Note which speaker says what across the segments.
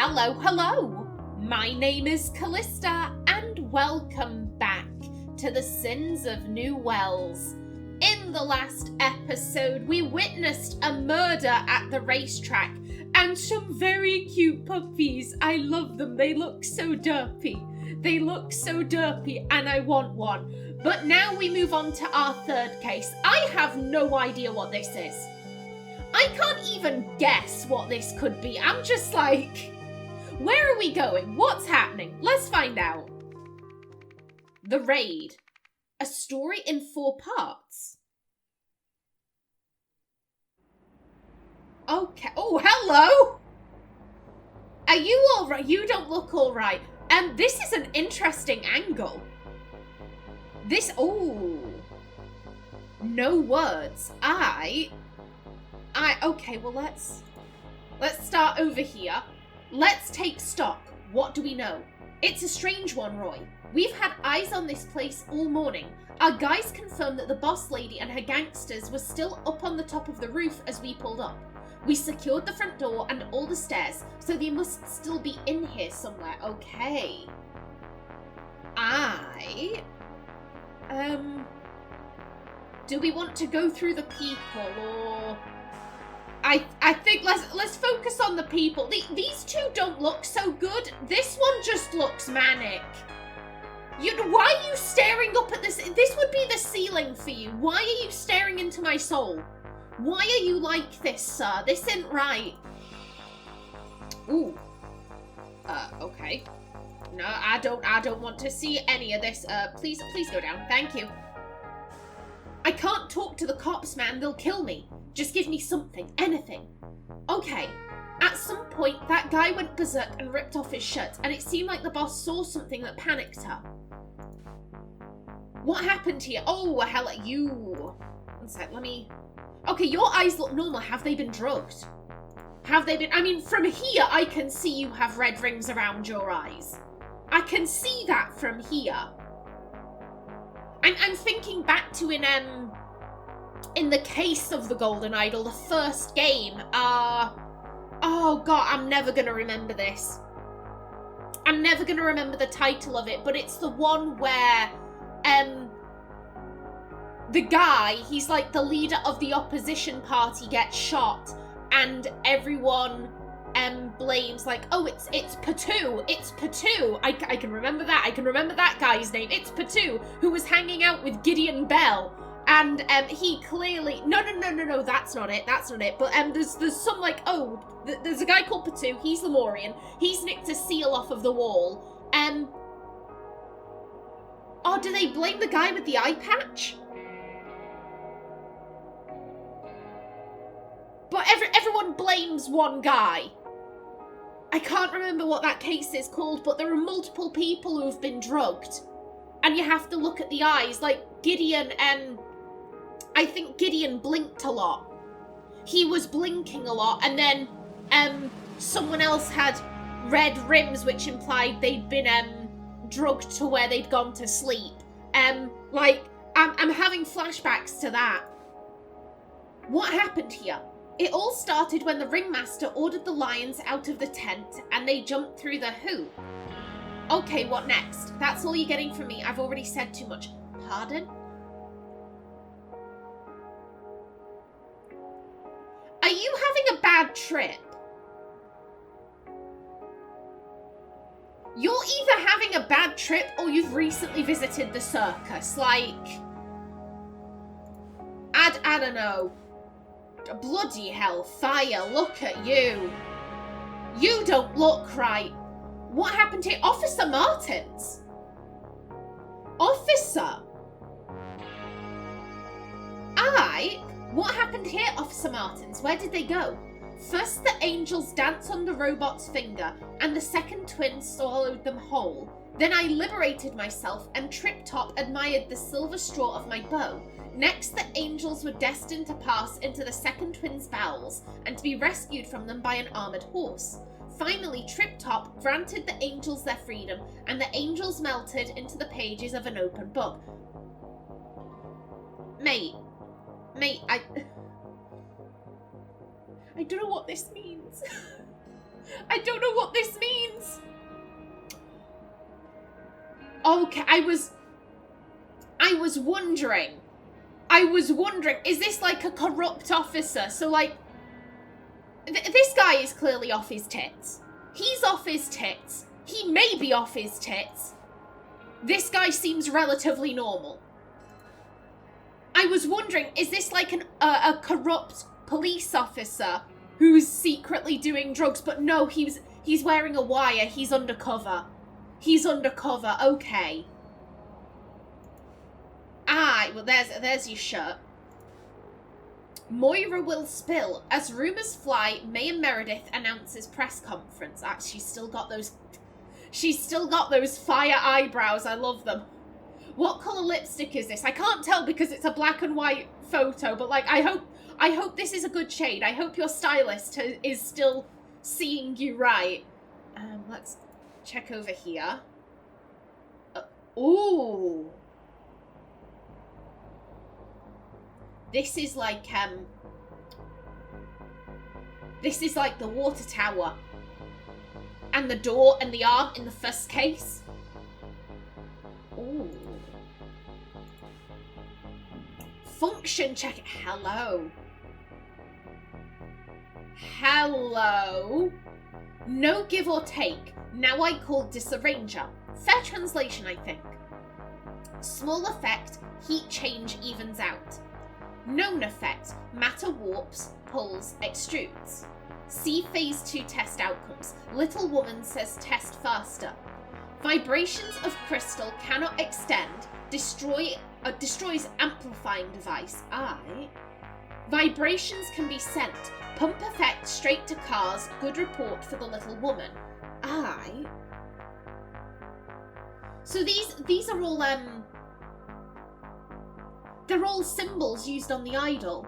Speaker 1: Hello. My name is Callista, and welcome back to the Sins of New Wells. In the last episode, we witnessed a murder at the racetrack, and some very cute puppies. I love them. They look so derpy, and I want one. But now we move on to our third case. I have no idea what this is. I can't even guess what this could be. I'm just like, where are we going? What's happening? Let's find out. The Raid. A story in 4 parts. Okay. Oh, hello! Are you alright? You don't look alright. This is an interesting angle. No words. Okay, well, let's start over here. Let's take stock. What do we know? It's a strange one, Roy. We've had eyes on this place all morning. Our guys confirmed that the boss lady and her gangsters were still up on the top of the roof as we pulled up. We secured the front door and all the stairs, so they must still be in here somewhere. Okay. Do we want to go through the people, or... I think let's focus on the people. These two don't look so good. This one just looks manic. Why are you staring up at this? This would be the ceiling for you. Why are you staring into my soul? Why are you like this, sir? This isn't right. Ooh. Okay. No, I don't want to see any of this. Please go down. Thank you. I can't talk to the cops, man. They'll kill me. Just give me something. Anything. Okay. At some point, that guy went berserk and ripped off his shirt, and it seemed like the boss saw something that panicked her. What happened here? Oh, hell, you... One sec, let me... Okay, your eyes look normal. Have they been drugged? Have they been... I mean, from here, I can see you have red rings around your eyes. I can see that from here. I'm thinking back to in the case of the Golden Idol, the first game. Oh god, I'm never gonna remember this. I'm never gonna remember the title of it, but it's the one where the guy, he's like the leader of the opposition party, gets shot, and everyone blames, like, oh, it's Patu, I can remember that, I can remember that guy's name, it's Patu, who was hanging out with Gideon Bell, and he clearly, no, that's not it, but there's some, like, oh, there's a guy called Patu, he's Lemurian, he's nicked a seal off of the wall, oh, do they blame the guy with the eye patch? But everyone blames one guy. I can't remember what that case is called, but there are multiple people who've been drugged. And you have to look at the eyes. Like, Gideon, I think Gideon blinked a lot. He was blinking a lot, and then, someone else had red rims, which implied they'd been, drugged to where they'd gone to sleep. Like, I'm having flashbacks to that. What happened here? It all started when the ringmaster ordered the lions out of the tent and they jumped through the hoop. Okay, what next? That's all you're getting from me. I've already said too much. Pardon? Are you having a bad trip? You're either having a bad trip or you've recently visited the circus. Like, I don't know. Bloody hell, fire, look at you. You don't look right. What happened here? Officer Martins? Officer? What happened here, Officer Martins? Where did they go? First, the angels danced on the robot's finger, and the second twin swallowed them whole. Then I liberated myself, and Trip Top admired the silver straw of my bow. Next, the angels were destined to pass into the second twin's bowels, and to be rescued from them by an armoured horse. Finally, Trip Top granted the angels their freedom, and the angels melted into the pages of an open book. Mate, I don't know what this means. I don't know what this means. Okay, I was wondering, is this like a corrupt officer? So like, this guy is clearly off his tits. He's off his tits. He may be off his tits. This guy seems relatively normal. I was wondering, is this like a corrupt police officer who's secretly doing drugs? But no, he's wearing a wire. He's undercover. He's undercover. Okay. Well, there's your shirt. Moira will spill. As rumours fly, May and Meredith announces press conference. She's still got those fire eyebrows. I love them. What colour lipstick is this? I can't tell because it's a black and white photo, but like, I hope this is a good shade. I hope your stylist is still seeing you right. Let's check over here. Ooh. This is like the water tower. And the door and the arm in the first case. Ooh. Function check. Hello. Hello. No give or take. Now I call disarranger. Fair translation, I think. Small effect. Heat change evens out. Known effect. Matter warps, pulls, extrudes. See phase 2 test outcomes. Little woman says test faster. Vibrations of crystal cannot extend. Destroys amplifying device. Vibrations can be sent. Pump effect straight to cars. Good report for the little woman. So these are all they're all symbols used on the idol.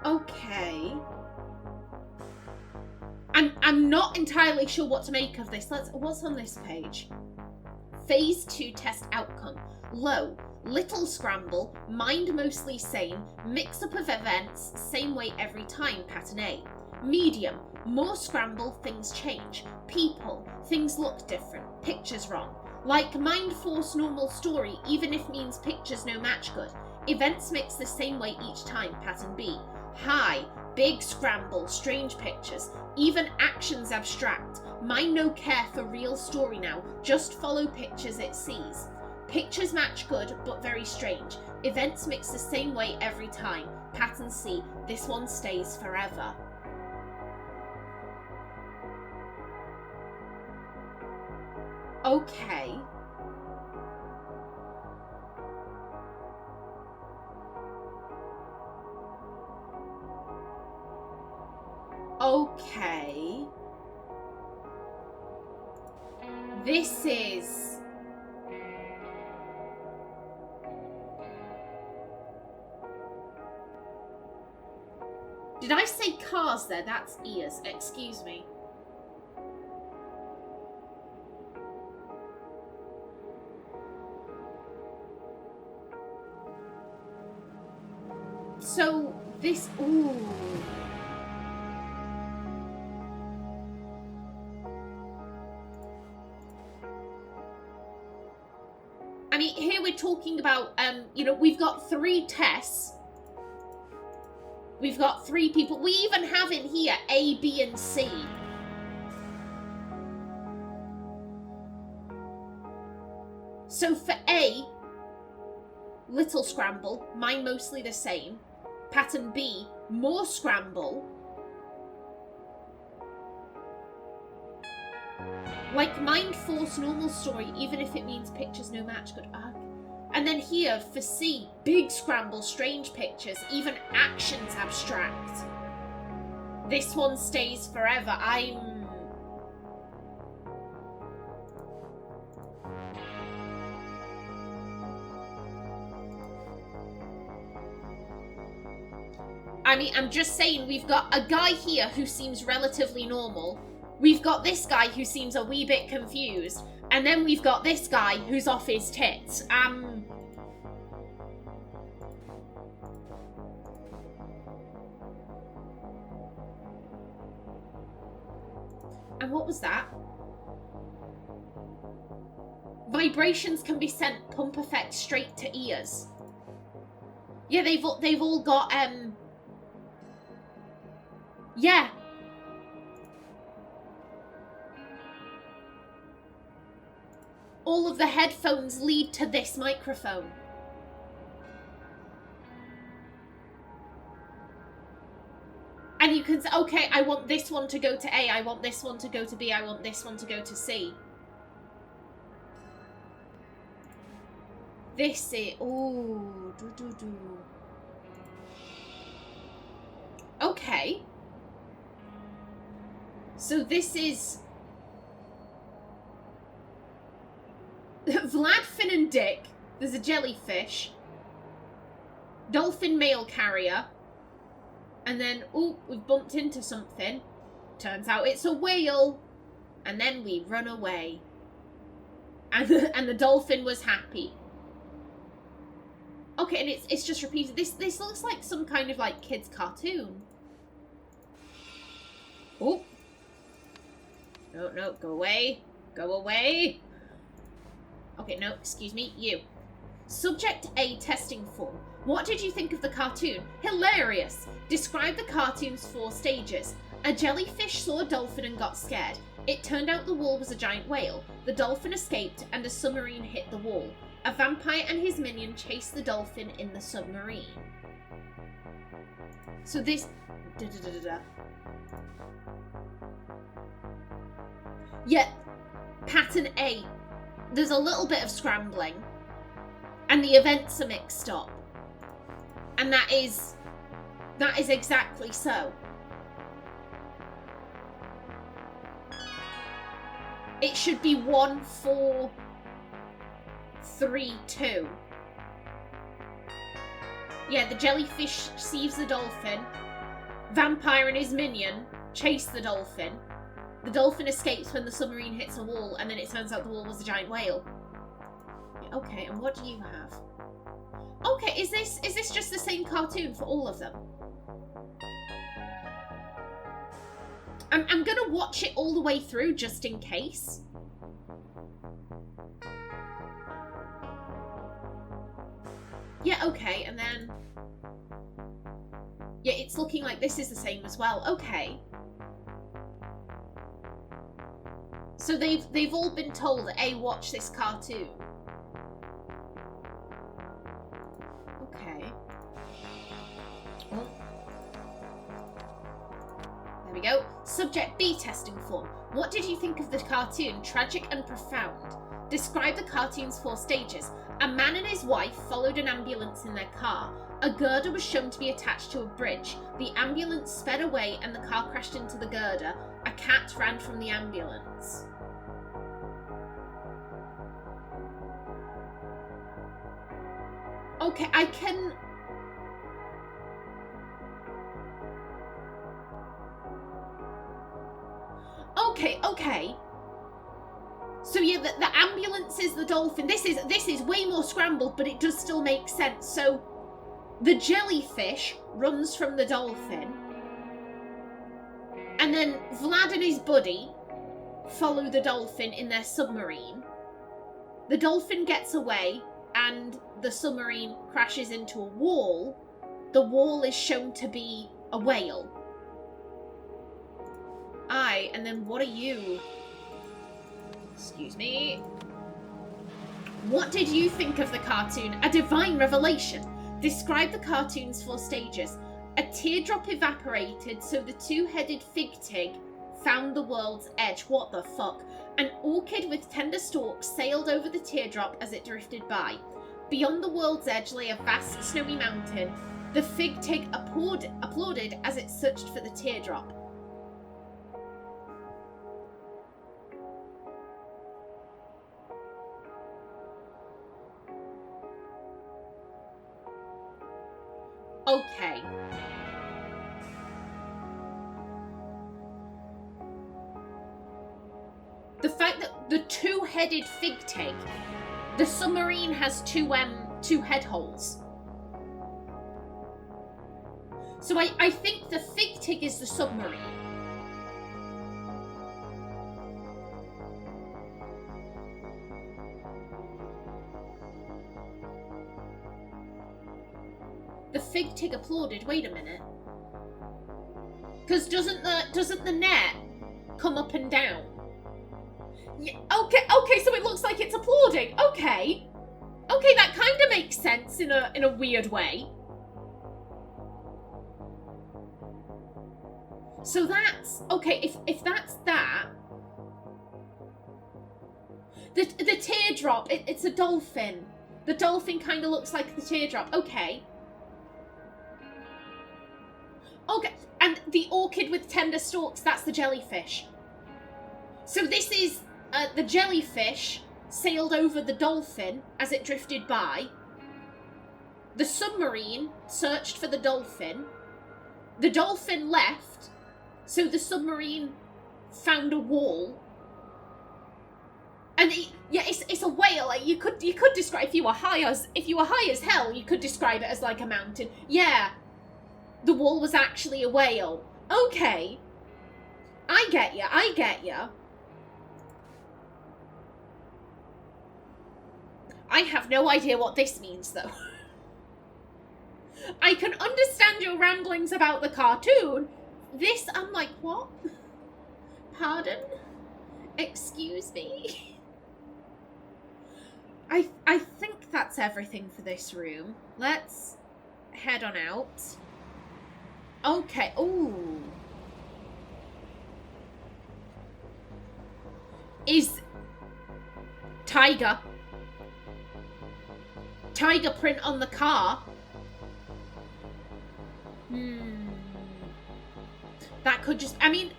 Speaker 1: Okay. I'm not entirely sure what to make of this. What's on this page? Phase 2 test outcome. Low. Little scramble. Mind mostly sane. Mix up of events. Same way every time. Pattern A. Medium. More scramble. Things change. People. Things look different. Pictures wrong. Like mind force normal story. Even if means pictures no match good. Events mix the same way each time. Pattern B. High. Big scramble, strange pictures, even actions abstract. Mind no care for real story now, just follow pictures it sees. Pictures match good, but very strange. Events mix the same way every time. Pattern C, this one stays forever. Okay. Okay. This is... Did I say cars there? That's ears. Excuse me. So, this... Ooh... I mean, here we're talking about, you know, we've got 3 tests. We've got 3 people. We even have in here A, B, and C. So for A, little scramble, mine mostly the same. Pattern B, more scramble. Like mind force normal story, even if it means pictures no match good. And then here for C, big scramble, strange pictures, even actions abstract. This one stays forever. I mean, I'm just saying, we've got a guy here who seems relatively normal. We've got this guy who seems a wee bit confused. And then we've got this guy who's off his tits. And what was that? Vibrations can be sent pump effect straight to ears. Yeah, they've all got yeah. All of the headphones lead to this microphone. And you can say, okay, I want this one to go to A, I want this one to go to B, I want this one to go to C. This is... Ooh. Okay. So this is... Vlad, Finn and Dick. There's a jellyfish. Dolphin mail carrier. And then, ooh, we've bumped into something. Turns out it's a whale. And then we run away. And the dolphin was happy. Okay, and it's just repeated. This looks like some kind of, like, kid's cartoon. Oh. No, go away. Go away. Okay, no, excuse me, you. Subject A testing form. What did you think of the cartoon? Hilarious. Describe the cartoon's 4 stages. A jellyfish saw a dolphin and got scared. It turned out the wall was a giant whale. The dolphin escaped and a submarine hit the wall. A vampire and his minion chased the dolphin in the submarine. So this... Yeah, pattern A. There's a little bit of scrambling. And the events are mixed up. And that is exactly so. It should be 1, 4, 3, 2. Yeah, the jellyfish sees the dolphin. Vampire and his minion chase the dolphin. The dolphin escapes when the submarine hits a wall, and then it turns out the wall was a giant whale. Okay, and what do you have? Okay, is this just the same cartoon for all of them? I'm gonna watch it all the way through just in case. Yeah, okay, and then... Yeah, it's looking like this is the same as well. Okay. So they've all been told, A, watch this cartoon. Okay. Oh. There we go. Subject B testing form. What did you think of the cartoon? Tragic and profound. Describe the cartoon's 4 stages. A man and his wife followed an ambulance in their car. A girder was shown to be attached to a bridge. The ambulance sped away and the car crashed into the girder. A cat ran from the ambulance. Okay, I can... Okay. So yeah, the ambulance is the dolphin. This is way more scrambled, but it does still make sense. So the jellyfish runs from the dolphin. And then Vlad and his buddy follow the dolphin in their submarine. The dolphin gets away and the submarine crashes into a wall. The wall is shown to be a whale. Aye, and then what are you? Excuse me. What did you think of the cartoon? A divine revelation. Describe the cartoon's 4 stages. A teardrop evaporated, so the 2-headed fig tig found the world's edge. What the fuck? An orchid with tender stalks sailed over the teardrop as it drifted by. Beyond the world's edge lay a vast snowy mountain. The fig tig applauded as it searched for the teardrop. Okay. The fact that the 2 four-headed fig tig. The submarine has two head holes. So I think the fig tig is the submarine. The fig tig applauded. Wait a minute. Because doesn't the net come up and down? Yeah, okay, so it looks like it's applauding. Okay, that kind of makes sense in a weird way. So that's okay. If that's that, the teardrop. It's a dolphin. The dolphin kind of looks like the teardrop. Okay. Okay, and the orchid with tender stalks. That's the jellyfish. So this is the jellyfish sailed over the dolphin as it drifted by. The submarine searched for the dolphin. The dolphin left, so the submarine found a wall. And it's a whale. Like you could describe if you were high as hell, you could describe it as like a mountain. Yeah, the wall was actually a whale. Okay, I get ya. I have no idea what this means, though. I can understand your ramblings about the cartoon. This, I'm like, what? Pardon? Excuse me? I think that's everything for this room. Let's head on out. Okay, ooh. Is tiger print on the car? That could just, I mean,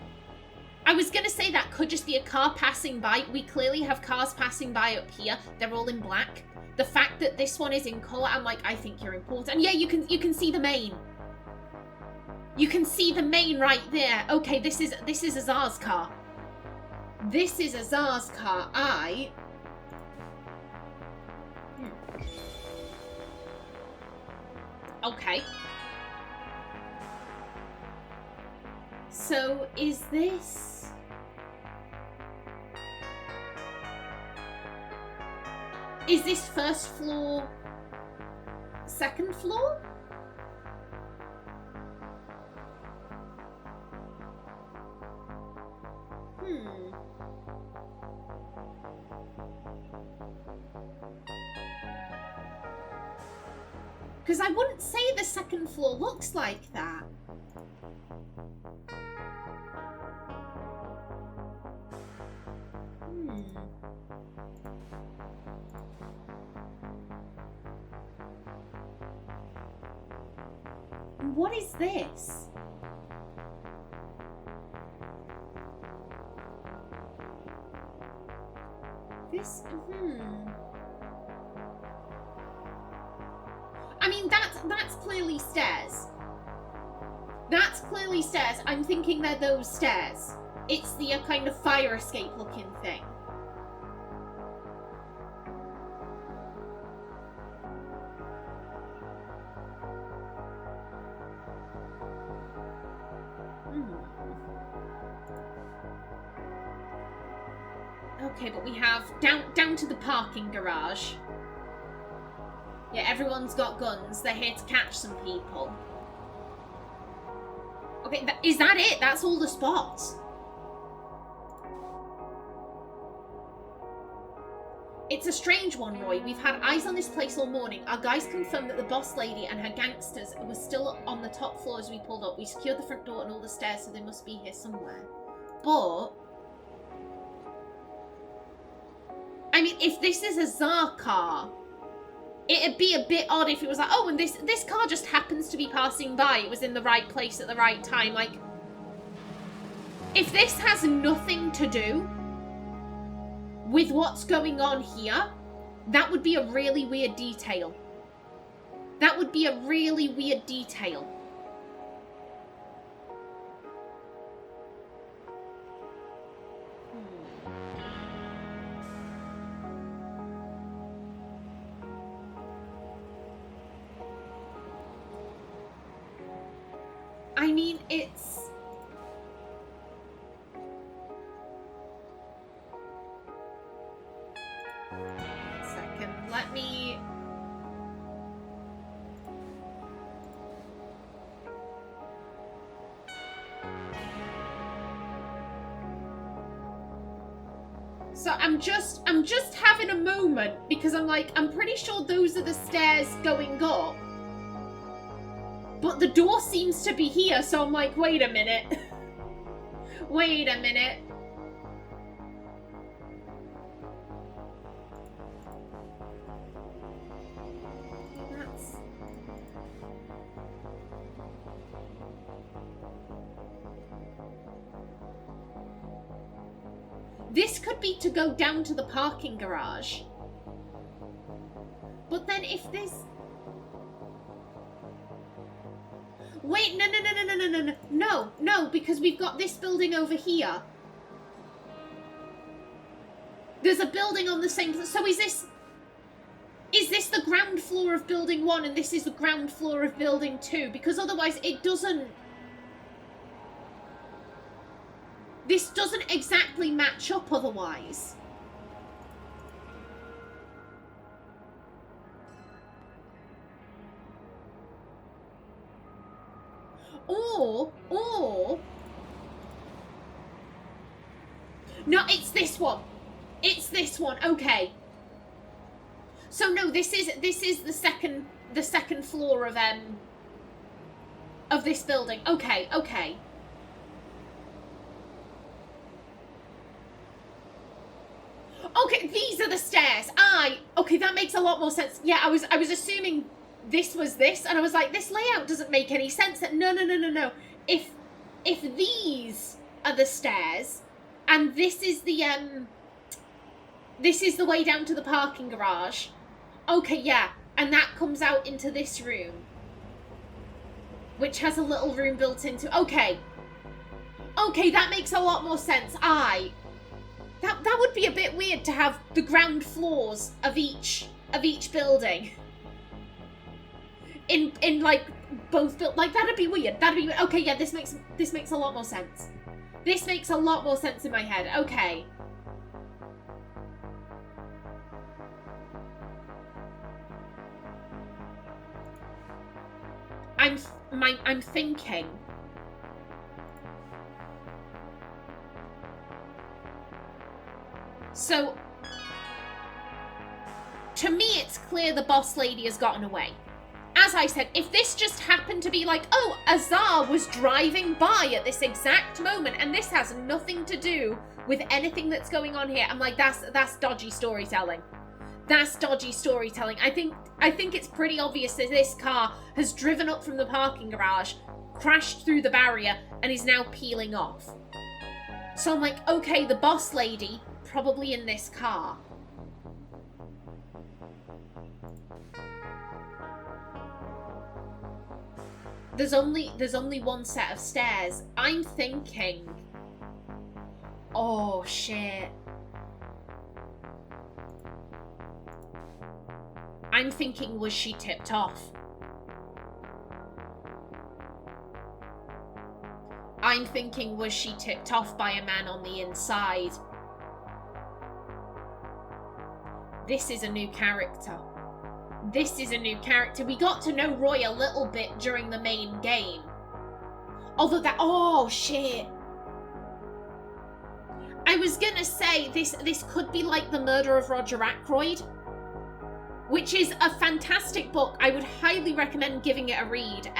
Speaker 1: I was going to say that could just be a car passing by. We clearly have cars passing by up here. They're all in black. The fact that this one is in colour, I'm like, I think you're important. And yeah, you can see the main. You can see the main right there. Okay, this is Azar's car. This is Azar's car. Okay. So, is this... Is this first floor... second floor? Because I wouldn't say the second floor looks like that. What is this? This, I mean, that's clearly stairs. That's clearly stairs. I'm thinking they're those stairs. It's the kind of fire escape looking thing. Okay, but we have down to the parking garage. Yeah, everyone's got guns. They're here to catch some people. Okay, is that it? That's all the spots. It's a strange one, Roy. We've had eyes on this place all morning. Our guys confirmed that the boss lady and her gangsters were still on the top floor as we pulled up. We secured the front door and all the stairs, so they must be here somewhere. But... I mean, if this is a Tsar car, it'd be a bit odd if it was like, oh, and this car just happens to be passing by. It was in the right place at the right time. Like, if this has nothing to do with what's going on here, that would be a really weird detail. That would be a really weird detail. I mean, it's... One second, let me... So I'm just having a moment because I'm like, I'm pretty sure those are the stairs going up. But the door seems to be here, so I'm like, wait a minute. Wait a minute. That's... This could be to go down to the parking garage. But then if this... Wait, no, because we've got this building over here. There's a building on the same... So is this the ground floor of building 1 and this is the ground floor of building 2? Because otherwise it doesn't... This doesn't exactly match up otherwise. Or... No, it's this one. It's this one. Okay. So no, this is the second floor of this building. Okay. Okay, these are the stairs. Okay, that makes a lot more sense. Yeah, I was assuming this was this, and I was like, this layout doesn't make any sense. No. If these are the stairs, and this is the way down to the parking garage. Okay, yeah, and that comes out into this room, which has a little room built into. Okay, that makes a lot more sense. That would be a bit weird to have the ground floors of each building in like both like that'd be weird. Okay, yeah, this makes a lot more sense. This makes a lot more sense in my head. Okay. I'm thinking. So, to me, it's clear the boss lady has gotten away. As I said, if this just happened to be like, oh, Azar was driving by at this exact moment, and this has nothing to do with anything that's going on here, I'm like, that's dodgy storytelling. That's dodgy storytelling. I think it's pretty obvious that this car has driven up from the parking garage, crashed through the barrier, and is now peeling off. So I'm like, okay, the boss lady... probably in this car. There's only one set of stairs. I'm thinking... Oh, shit. I'm thinking, was she tipped off? I'm thinking, was she tipped off by a man on the inside? This is a new character. This is a new character. We got to know Roy a little bit during the main game. Although that... Oh, shit. I was gonna say, this could be like The Murder of Roger Ackroyd, which is a fantastic book. I would highly recommend giving it a read.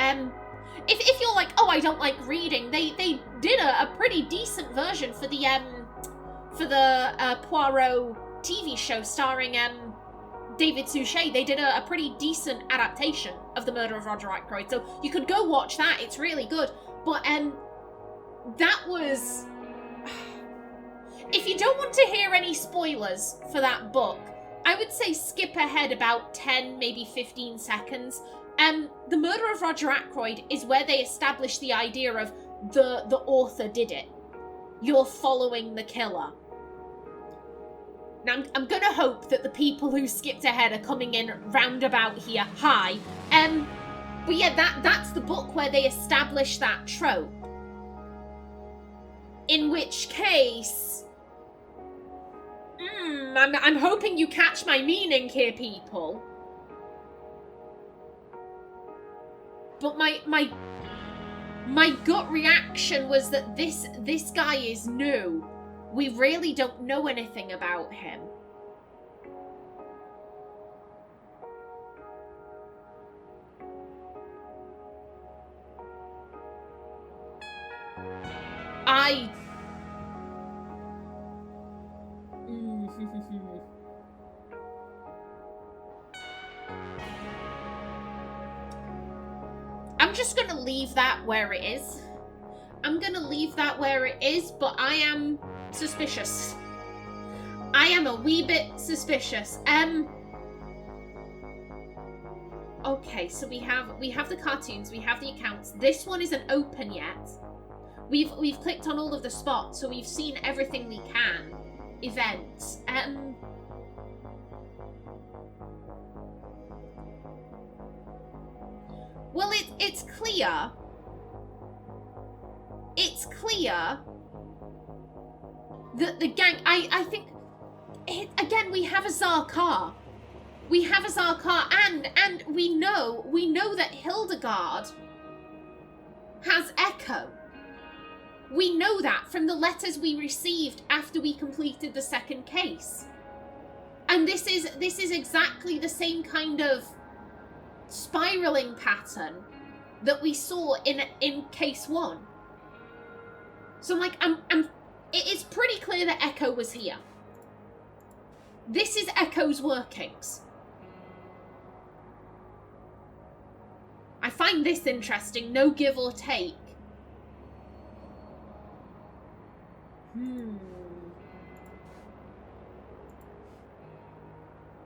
Speaker 1: If you're like, oh, I don't like reading, they did a pretty decent version for the Poirot TV show starring David Suchet. They did a pretty decent adaptation of The Murder of Roger Ackroyd, so you could go watch that. It's really good. But that was... If you don't want to hear any spoilers for that book, I would say skip ahead about 10, maybe 15 seconds. The Murder of Roger Ackroyd is where they establish the idea of the author did it. You're following the killer. Now, I'm gonna hope that the people who skipped ahead are coming in roundabout here. Hi. But yeah, that's the book where they establish that trope. In which case... I'm hoping you catch my meaning here, people. But my gut reaction was that this guy is new. We really don't know anything about him. I'm just gonna leave that where it is. I'm gonna leave that where it is, but I am suspicious. I am a wee bit suspicious. Okay, so we have the cartoons, we have the accounts. This one isn't open yet. We've clicked on all of the spots, so we've seen everything we can. Events. Well, it's clear. It's clear that the gang... I think... again, we have a Tsar car. We have a Tsar car, and we know that Hildegard has Echo. We know that from the letters we received after we completed the second case. And this is exactly the same kind of spiraling pattern that we saw in case 1. So I'm like, it is pretty clear that Echo was here. This is Echo's workings. I find this interesting, no give or take.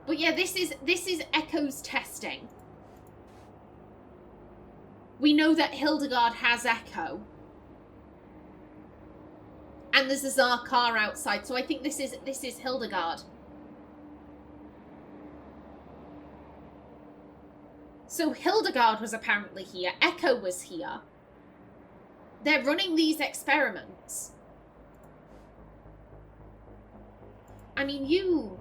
Speaker 1: But yeah, this is Echo's testing. We know that Hildegard has Echo. And there's a Tsar car outside, so I think this is Hildegard. So Hildegard was apparently here, Echo was here. They're running these experiments. I mean,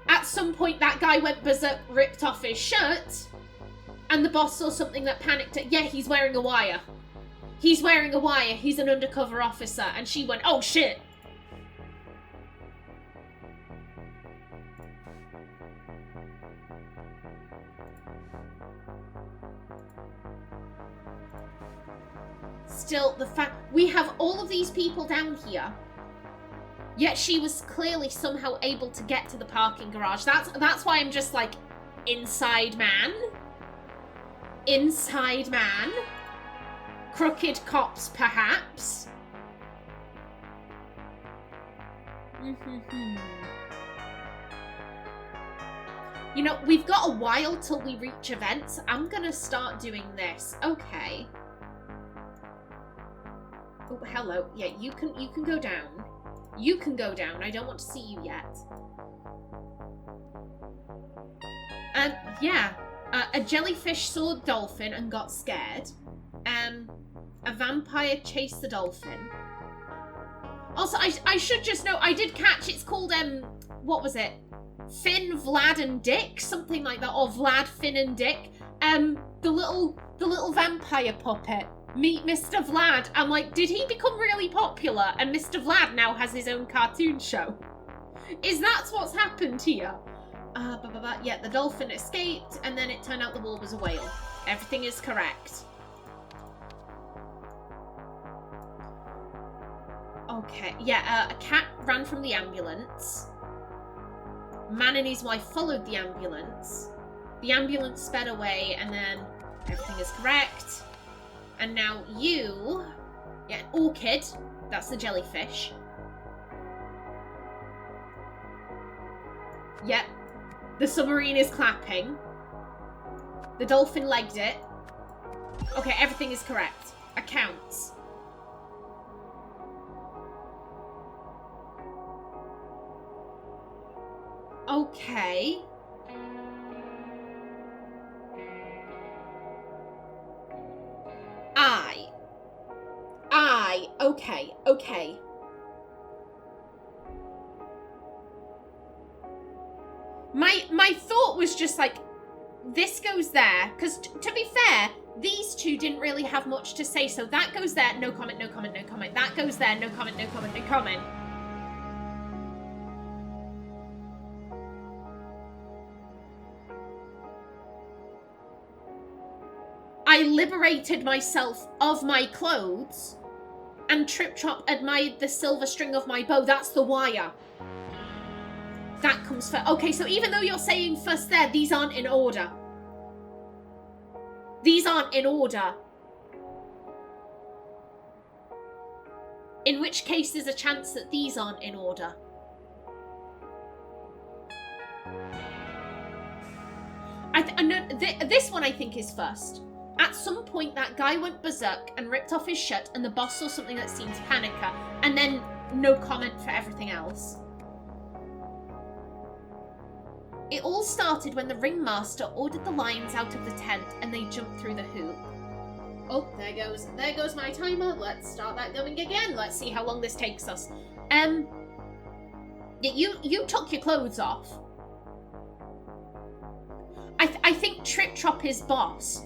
Speaker 1: at some point that guy went berserk, ripped off his shirt, and the boss saw something that panicked it. Yeah, he's wearing a wire. He's wearing a wire. He's an undercover officer. And she went, oh shit. Still, the fact we have all of these people down here, yet she was clearly somehow able to get to the parking garage. That's why I'm just like, inside man? Inside man? Crooked cops, perhaps? You know, we've got a while till we reach events. I'm gonna start doing this. Okay. Oh, hello. Yeah, you can go down. You can go down. I don't want to see you yet. Yeah. A jellyfish saw a dolphin and got scared. A vampire chased the dolphin. Also, I should just know, I did catch, it's called, what was it? Finn, Vlad, and Dick? Something like that. Or Vlad, Finn, and Dick. The little vampire puppet. Meet Mr. Vlad. I'm like, did he become really popular and Mr. Vlad now has his own cartoon show? Is that what's happened here? Yeah, the dolphin escaped and then it turned out the wall was a whale. Everything is correct. Okay, yeah, a cat ran from the ambulance. Man and his wife followed the ambulance. The ambulance sped away and then everything is correct. And now you... Yeah, an orchid. That's the jellyfish. Yep. The submarine is clapping. The dolphin legged it. Okay, everything is correct. Accounts. Okay. Okay. My thought was just like, this goes there, because to be fair, these two didn't really have much to say, so that goes there, no comment, no comment, no comment. That goes there, no comment, no comment, no comment. I liberated myself of my clothes, and Trip Trop admired the silver string of my bow. That's the wire. That comes first. Okay, so even though you're saying first there, these aren't in order. These aren't in order. In which case, there's a chance that these aren't in order. This one I think is first. At some point, that guy went berserk and ripped off his shirt, and the boss saw something that seems panicker, and then no comment for everything else. It all started when the ringmaster ordered the lions out of the tent, and they jumped through the hoop. Oh, there goes my timer. Let's start that going again. Let's see how long this takes us. You took your clothes off. I think Trip Trop is boss.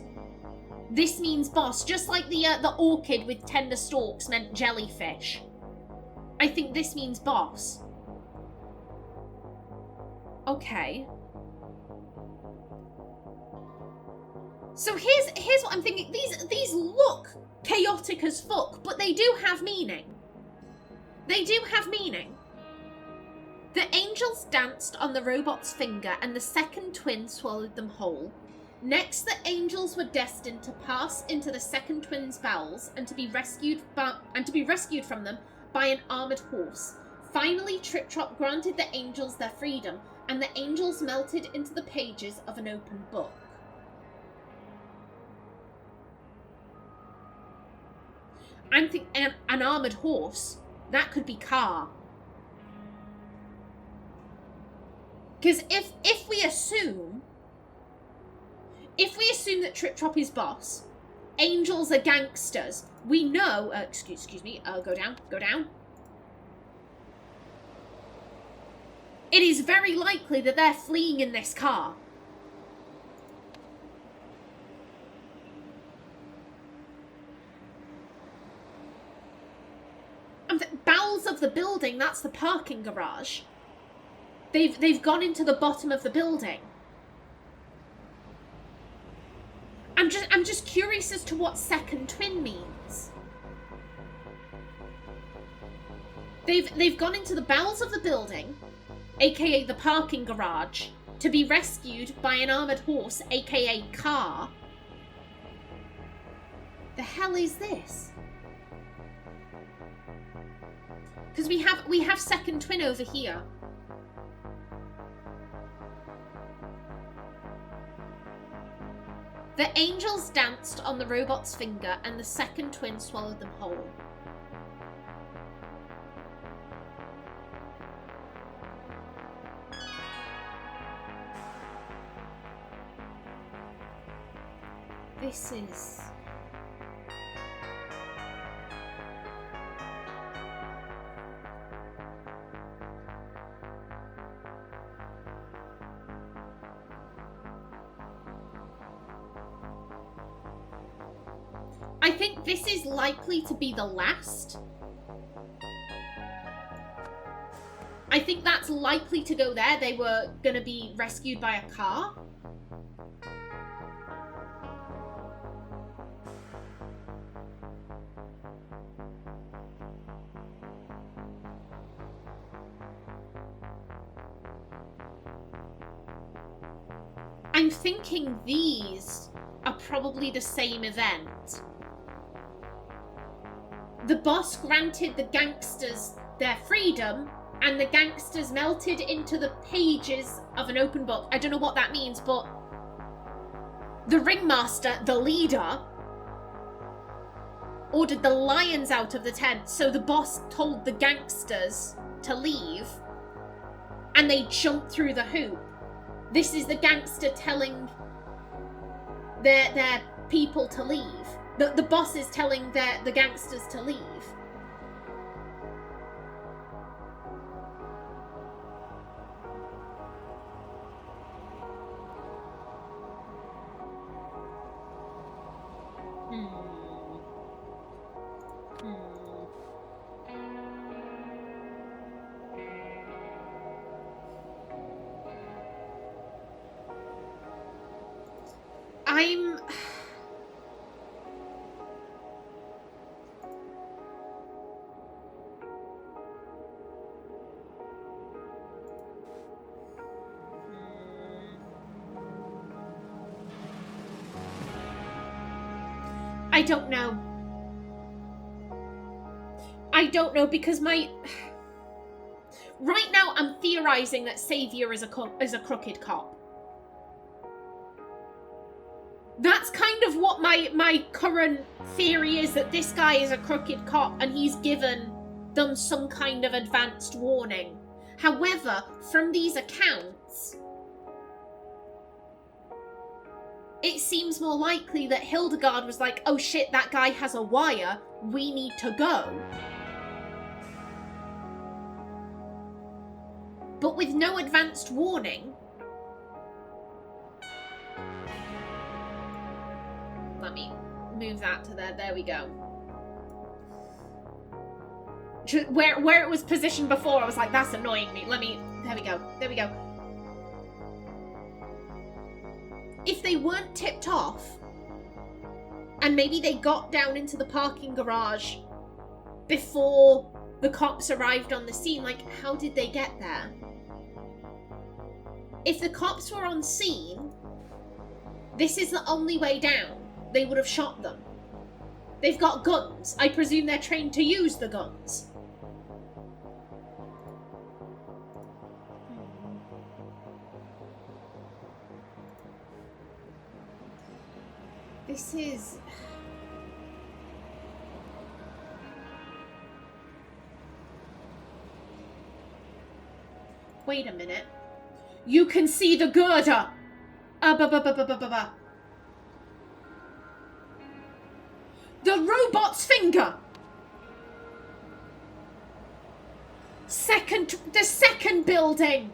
Speaker 1: This means boss, just like the orchid with tender stalks meant jellyfish. I think this means boss. Okay. So here's what I'm thinking. These look chaotic as fuck, but they do have meaning. They do have meaning. The angels danced on the robot's finger, and the second twin swallowed them whole. Next, the angels were destined to pass into the second twin's bowels and to be rescued from them by an armored horse. Finally, Trip Trop granted the angels their freedom, and the angels melted into the pages of an open book. I'm thinking an armored horse. That could be car. Because if we assume that Trip Trop is boss, angels are gangsters, we know... excuse me. Go down. It is very likely that they're fleeing in this car. Bowels of the building, that's the parking garage. They've gone into the bottom of the building. I'm just curious as to what second twin means. They've gone into the bowels of the building, aka the parking garage, to be rescued by an armored horse, aka car. The hell is this? Because we have second twin over here. The angels danced on the robot's finger, and the second twin swallowed them whole. This is... I think this is likely to be the last. I think that's likely to go there. They were going to be rescued by a car. I'm thinking these are probably the same event. The boss granted the gangsters their freedom, and the gangsters melted into the pages of an open book. I don't know what that means, but the ringmaster, the leader, ordered the lions out of the tent, so the boss told the gangsters to leave, and they jumped through the hoop. This is the gangster telling their people to leave. The boss is telling the gangsters to leave. I'm... I don't know. I don't know, because my... Right now, I'm theorizing that Xavier is a crooked cop. That's kind of what my current theory is, that this guy is a crooked cop and he's given them some kind of advanced warning. However, from these accounts, it seems more likely that Hildegard was like, oh shit, that guy has a wire, we need to go. But with no advanced warning... Let me move that to there. There we go. Where it was positioned before, I was like, that's annoying me. There we go. There we go. If they weren't tipped off, and maybe they got down into the parking garage before the cops arrived on the scene, like, how did they get there? If the cops were on scene, this is the only way down. They would have shot them. They've got guns. I presume they're trained to use the guns. This is... Wait a minute. You can see the girder! The robot's finger! The second building!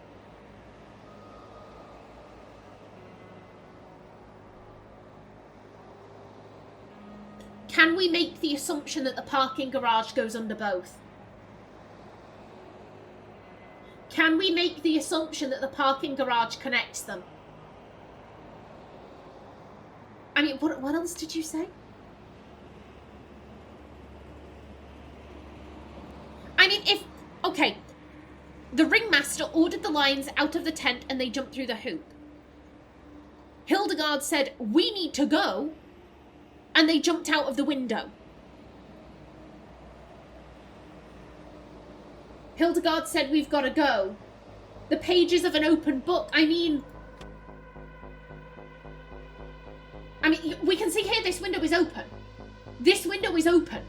Speaker 1: Can we make the assumption that the parking garage goes under both? Can we make the assumption that the parking garage connects them? I mean, what else did you say? I mean, if... Okay. The ringmaster ordered the lions out of the tent and they jumped through the hoop. Hildegard said, we need to go, and they jumped out of the window. Hildegard said, we've got to go. The pages of an open book. I mean, we can see here this window is open. This window is open.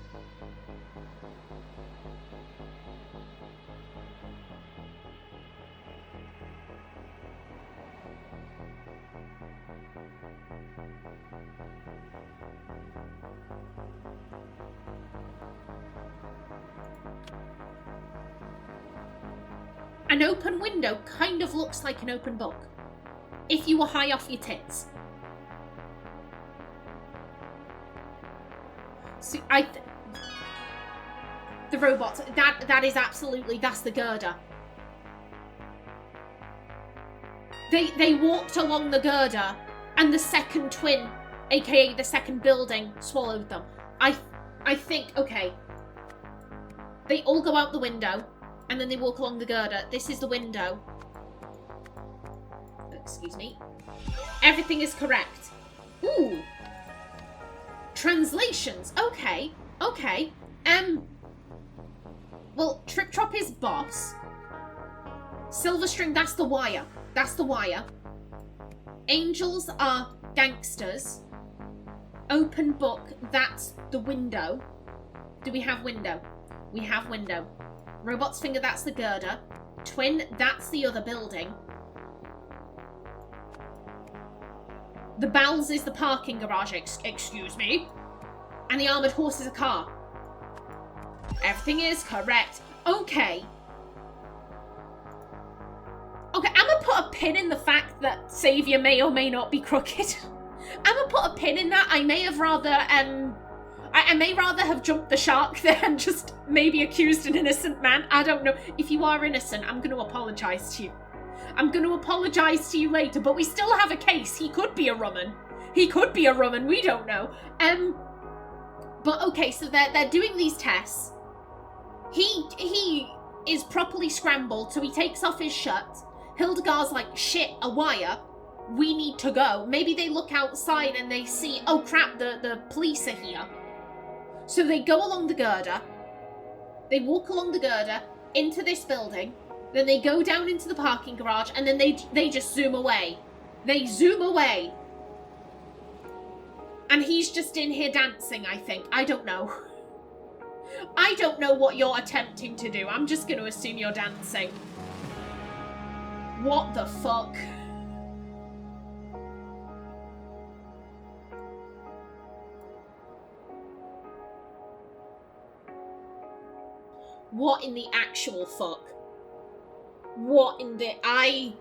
Speaker 1: An open window kind of looks like an open book. If you were high off your tits. So the robots, that is absolutely, that's the girder. They walked along the girder and the second twin, aka the second building, swallowed them. I think, okay. They all go out the window. And then they walk along the girder. This is the window. Excuse me. Everything is correct. Ooh. Translations. Okay. Okay. Well, Trip Trop is boss. Silver String, that's the wire. That's the wire. Angels are gangsters. Open book, that's the window. Do we have window? We have window. Robot's finger, that's the girder. Twin, that's the other building. The bowels is the parking garage, excuse me. And the armoured horse is a car. Everything is correct. Okay. Okay, I'm gonna put a pin in the fact that Xavier may or may not be crooked. I'm gonna put a pin in that. I may have rather, I may rather have jumped the shark there and just maybe accused an innocent man. I don't know. If you are innocent, I'm going to apologise to you. I'm going to apologise to you later, but we still have a case. He could be a rumman. He could be a rum and we don't know. But okay, so they're doing these tests. He is properly scrambled, so he takes off his shirt. Hildegard's like, shit, a wire. We need to go. Maybe they look outside and they see, oh crap, the police are here. So they go along the girder. They walk along the girder into this building. Then they go down into the parking garage and then they just zoom away. They zoom away. And he's just in here dancing, I think. I don't know. I don't know what you're attempting to do. I'm just going to assume you're dancing. What the fuck? What in the actual fuck? What in the... I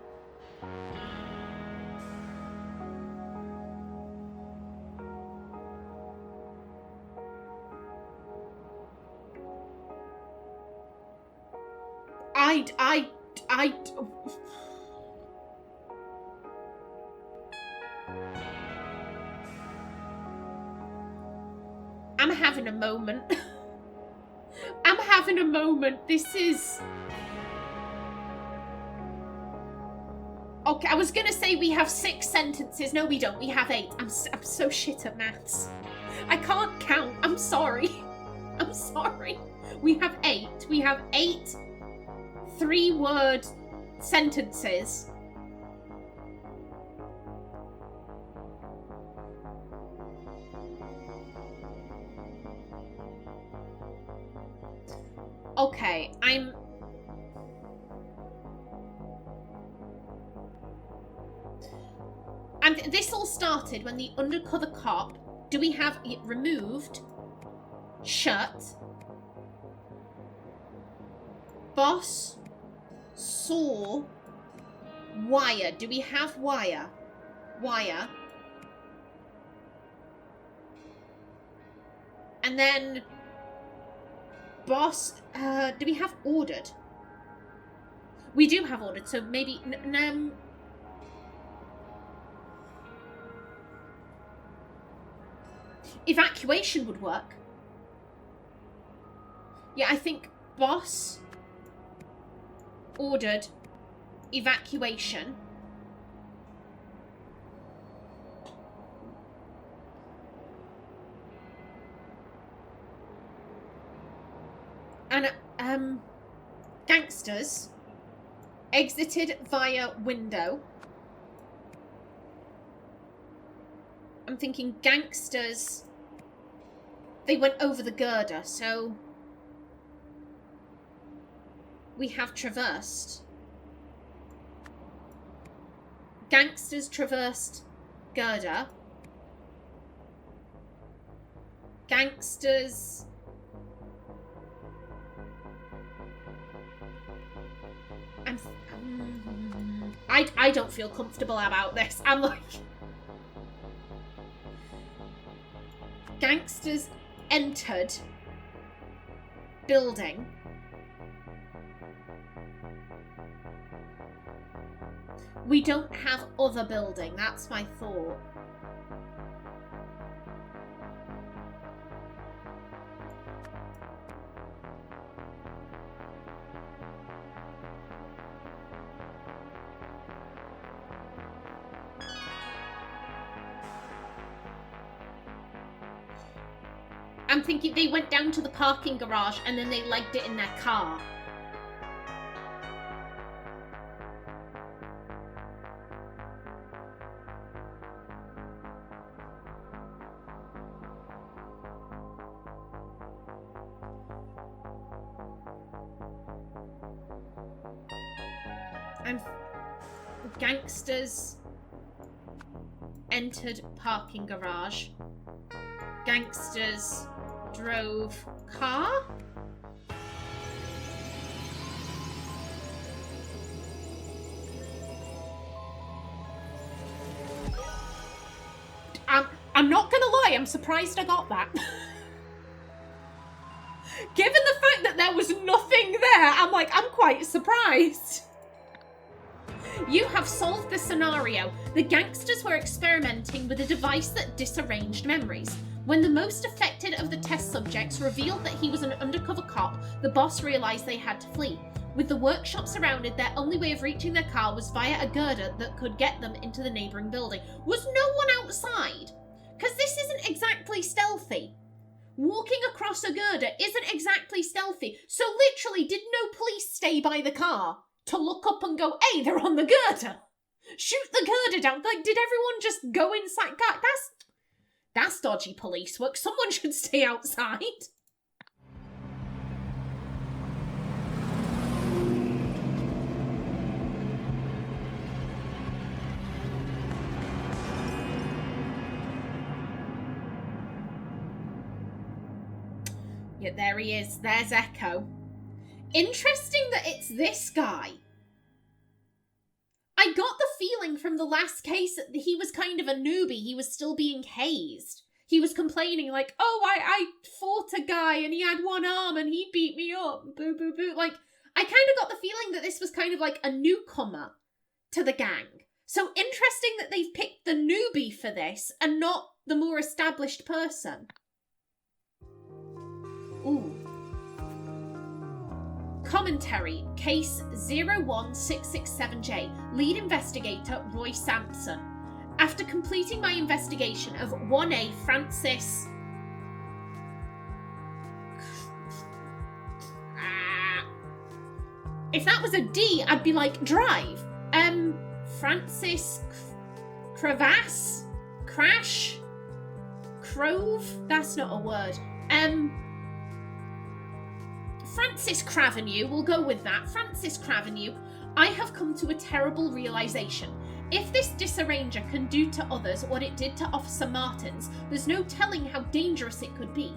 Speaker 1: I'm having a moment. I'm having a moment. This is... Okay, I was gonna say we have 6 sentences. No, we don't. We have 8. I'm so shit at maths. I can't count. I'm sorry. I'm sorry. We have 8. We have 8 3-word sentences. Okay, And this all started when the undercover cop... Do we have it removed? Shirt. Boss saw wire. Do we have wire? Wire. And then boss, do we have ordered? We do have ordered, so maybe evacuation would work. Yeah, I think boss ordered evacuation. And, gangsters exited via window. I'm thinking gangsters, they went over the girder, so we have traversed. Gangsters traversed girder. Gangsters... I don't feel comfortable about this. I'm like... Gangsters entered building. We don't have other building. That's my thought. I'm thinking they went down to the parking garage and then they legged it in their car. And gangsters entered parking garage. Gangsters drove car. I'm not gonna lie, I'm surprised I got that. Given the fact that there was nothing there, I'm quite surprised. You have solved the scenario. The gangsters were experimenting with a device that disarranged memories. When the most affected of the test subjects revealed that he was an undercover cop, the boss realised they had to flee. With the workshop surrounded, their only way of reaching their car was via a girder that could get them into the neighbouring building. Was no one outside? Because this isn't exactly stealthy. Walking across a girder isn't exactly stealthy. So literally, did no police stay by the car to look up and go, hey, they're on the girder? Shoot the girder down. Like, did everyone just go inside? God, that's dodgy police work. Someone should stay outside. Yeah, there he is. There's Echo. Interesting that it's this guy. I got the feeling from the last case that he was kind of a newbie. He was still being hazed. He was complaining like, oh, I fought a guy and he had one arm and he beat me up. Boo, boo, boo. Like, I kind of got the feeling that this was kind of like a newcomer to the gang. So interesting that they've picked the newbie for this and not the more established person. Ooh. Commentary, case 01667J, lead investigator Roy Samson. After completing my investigation of 1A Francis... If that was a D, I'd be like, drive. Francis... Crevasse? Crash? Crove? That's not a word. Francis Cravenue, we'll go with that. Francis Cravenue, I have come to a terrible realisation. If this disarranger can do to others what it did to Officer Martins, there's no telling how dangerous it could be.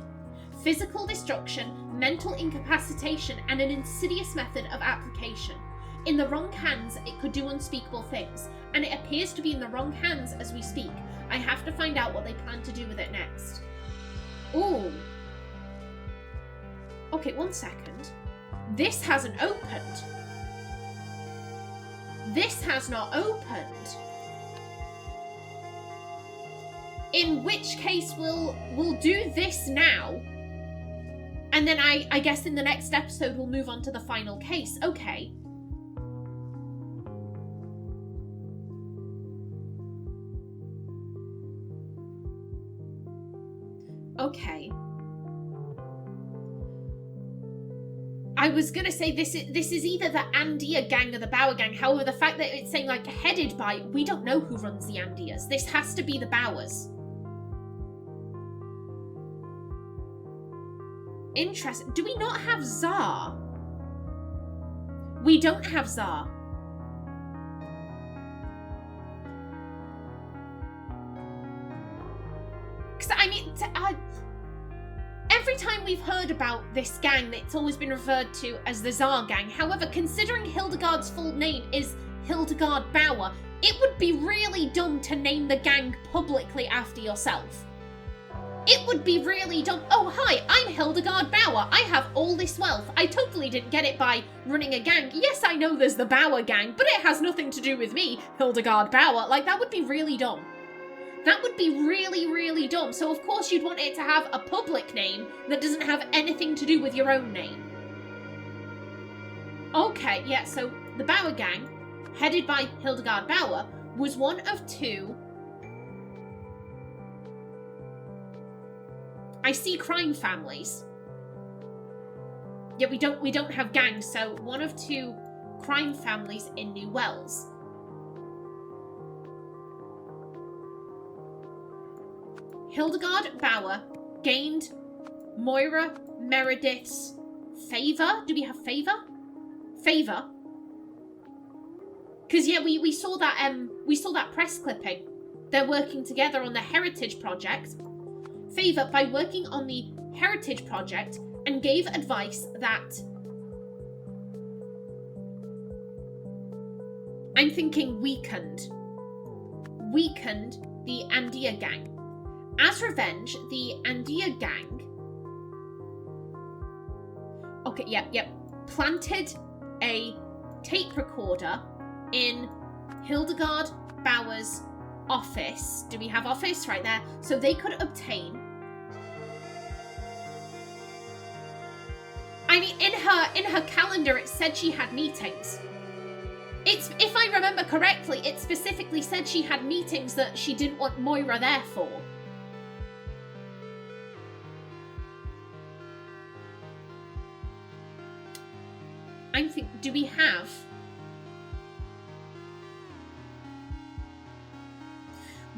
Speaker 1: Physical destruction, mental incapacitation, and an insidious method of application. In the wrong hands, it could do unspeakable things, and it appears to be in the wrong hands as we speak. I have to find out what they plan to do with it next. Ooh. Okay, 1 second. This hasn't opened. This has not opened. In which case we'll do this now. And then I guess in the next episode we'll move on to the final case. Okay. Okay. I was gonna say this is either the Andia gang or the Bauer gang. However, the fact that it's saying like headed by, we don't know who runs the Andias. This has to be the Bauers. Interesting. Do we not have Tsar? We don't have Tsar. Because I mean, every time we've heard about this gang, it's always been referred to as the Tsar gang. However, considering Hildegard's full name is Hildegard Bauer, it would be really dumb to name the gang publicly after yourself. It would be really dumb. Oh, hi, I'm Hildegard Bauer. I have all this wealth. I totally didn't get it by running a gang. Yes, I know there's the Bauer gang, but it has nothing to do with me, Hildegard Bauer. Like, that would be really dumb. That would be really, really dumb. So, of course, you'd want it to have a public name that doesn't have anything to do with your own name. Okay, yeah, so the Bauer gang, headed by Hildegard Bauer, was one of two... I see crime families. Yeah, we don't have gangs, so one of two crime families in New Wells. Hildegard Bauer gained Moira Meredith's favour. Do we have favour? Favour. Because yeah, we saw that press clipping. They're working together on the Heritage Project. Favour by working on the Heritage Project and gave advice that I'm thinking weakened the Andia gang. As revenge, the Andia gang planted a tape recorder in Hildegard, Bauer's office. Do we have office right there? So they could obtain... I mean, in her calendar, it said she had meetings. It's, if I remember correctly, it specifically said she had meetings that she didn't want Moira there for. I'm thinking, do we have...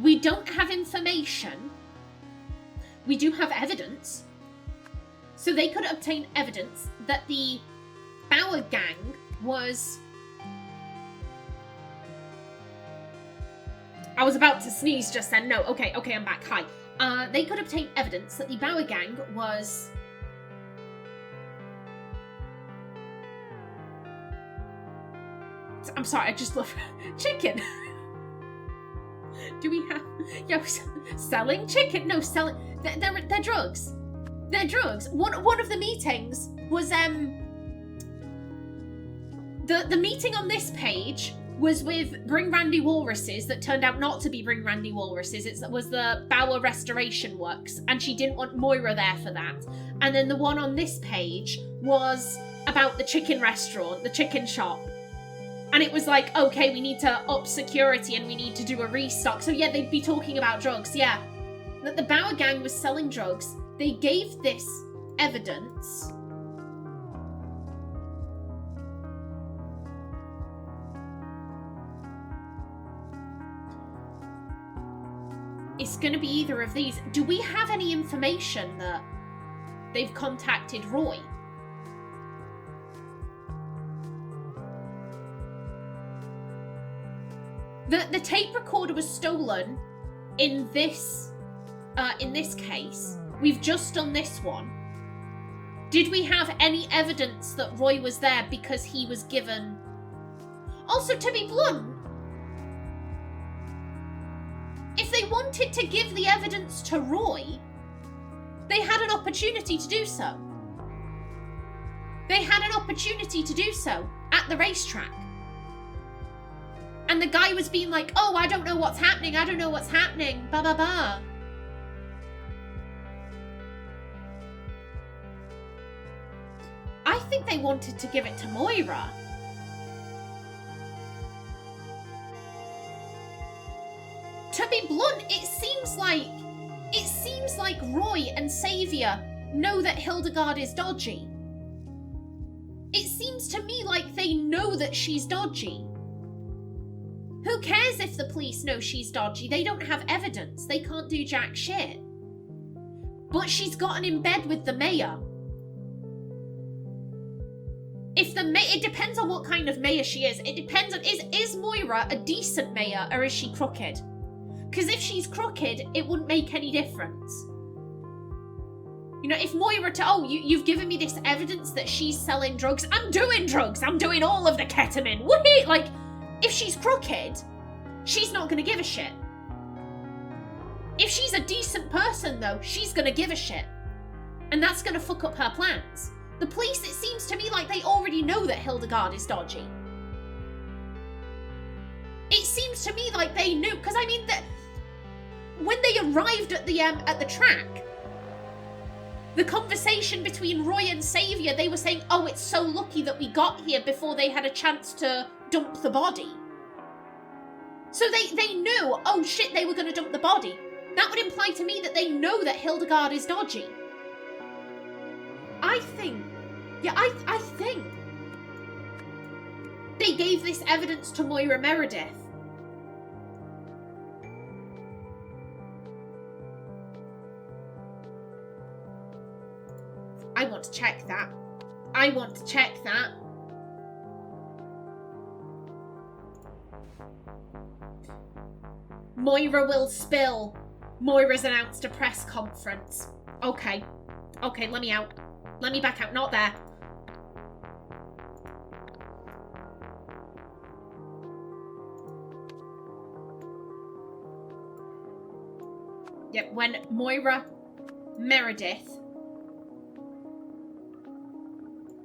Speaker 1: We don't have information. We do have evidence. So they could obtain evidence that the Bauer gang was... I was about to sneeze just then. No, okay, I'm back. Hi. They could obtain evidence that the Bauer gang was... I'm sorry, I just love chicken. Do we have... Yeah, selling chicken? No, selling... They're drugs. They're drugs. One of the meetings was... The meeting on this page was with Bring Randy Walruses that turned out not to be Bring Randy Walruses. It was the Bauer Restoration Works, and she didn't want Moira there for that. And then the one on this page was about the chicken restaurant, the chicken shop. And it was like, okay, we need to up security and we need to do a restock. So yeah, they'd be talking about drugs, yeah. That the Bauer gang was selling drugs. They gave this evidence. It's going to be either of these. Do we have any information that they've contacted Roy? The tape recorder was stolen in this case. We've just done this one. Did we have any evidence that Roy was there because he was given... Also, to be blunt, if they wanted to give the evidence to Roy, they had an opportunity to do so. They had an opportunity to do so at the racetrack. And the guy was being like, oh, I don't know what's happening, blah, blah, blah. I think they wanted to give it to Moira. To be blunt, it seems like Roy and Xavier know that Hildegard is dodgy. It seems to me like they know that she's dodgy. Who cares if the police know she's dodgy? They don't have evidence. They can't do jack shit. But she's gotten in bed with the mayor. It depends on what kind of mayor she is. It depends on, is Moira a decent mayor or is she crooked? Because if she's crooked, it wouldn't make any difference. You know, if Moira you've given me this evidence that she's selling drugs. I'm doing drugs. I'm doing all of the ketamine. Whee! Like, if she's crooked, she's not going to give a shit. If she's a decent person, though, she's going to give a shit. And that's going to fuck up her plans. The police, it seems to me like they already know that Hildegard is dodgy. It seems to me like they knew, because I mean, that when they arrived at the track, the conversation between Roy and Xavier, they were saying, oh, it's so lucky that we got here before they had a chance to dump the body. So they knew, oh shit, they were going to dump the body. That would imply to me that they know that Hildegard is dodgy. I think they gave this evidence to Moira Meredith. I want to check that. Moira will spill. Moira's announced a press conference. Okay, let me out. Let me back out. Not there. Yep, when Moira Meredith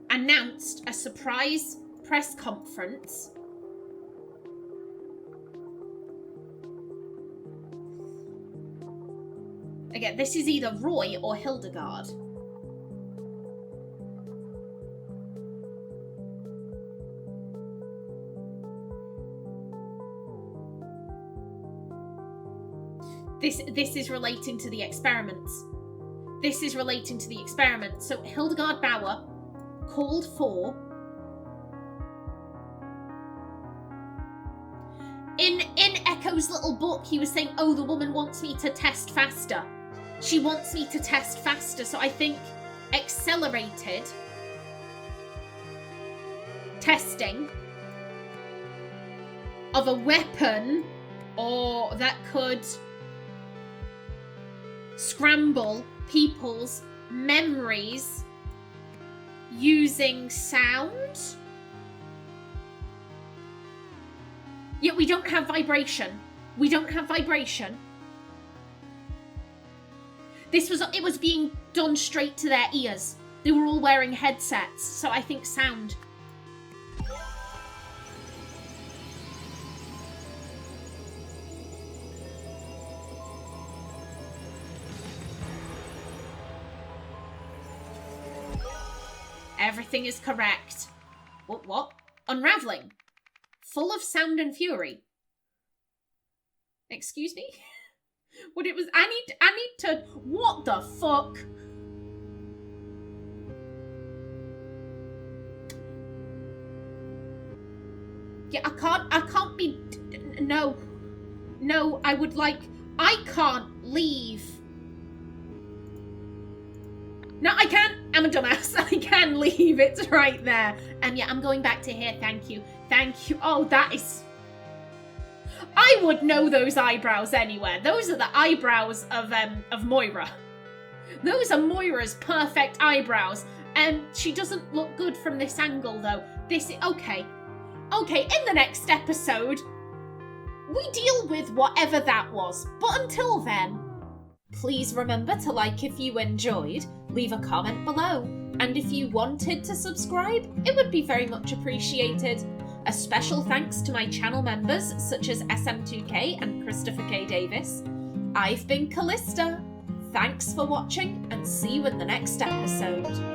Speaker 1: announced a surprise press conference get... This is either Roy or Hildegard. This is relating to the experiments. This is relating to the experiments. So Hildegard Bauer called for... In Echo's little book, he was saying, oh, the woman wants me to test faster. She wants me to test faster. So I think accelerated testing of a weapon or that could scramble people's memories using sound. Yet we don't have vibration. We don't have vibration. It was being done straight to their ears. They were all wearing headsets, so I think sound. Everything is correct. What? Unraveling. Full of sound and fury. Excuse me? What it was... I need to... What the fuck? Yeah, I can't be... No, I would like... I can't leave. No, I can't. I'm a dumbass. I can leave. It's right there. And yeah, I'm going back to here. Thank you. Thank you. Oh, that is... I would know those eyebrows anywhere. Those are the eyebrows of Moira. Those are Moira's perfect eyebrows. She doesn't look good from this angle, though. Okay, in the next episode, we deal with whatever that was. But until then, please remember to like if you enjoyed, leave a comment below, and if you wanted to subscribe, it would be very much appreciated. A special thanks to my channel members such as SM2K and Christopher K. Davis. I've been Callista. Thanks for watching and see you in the next episode.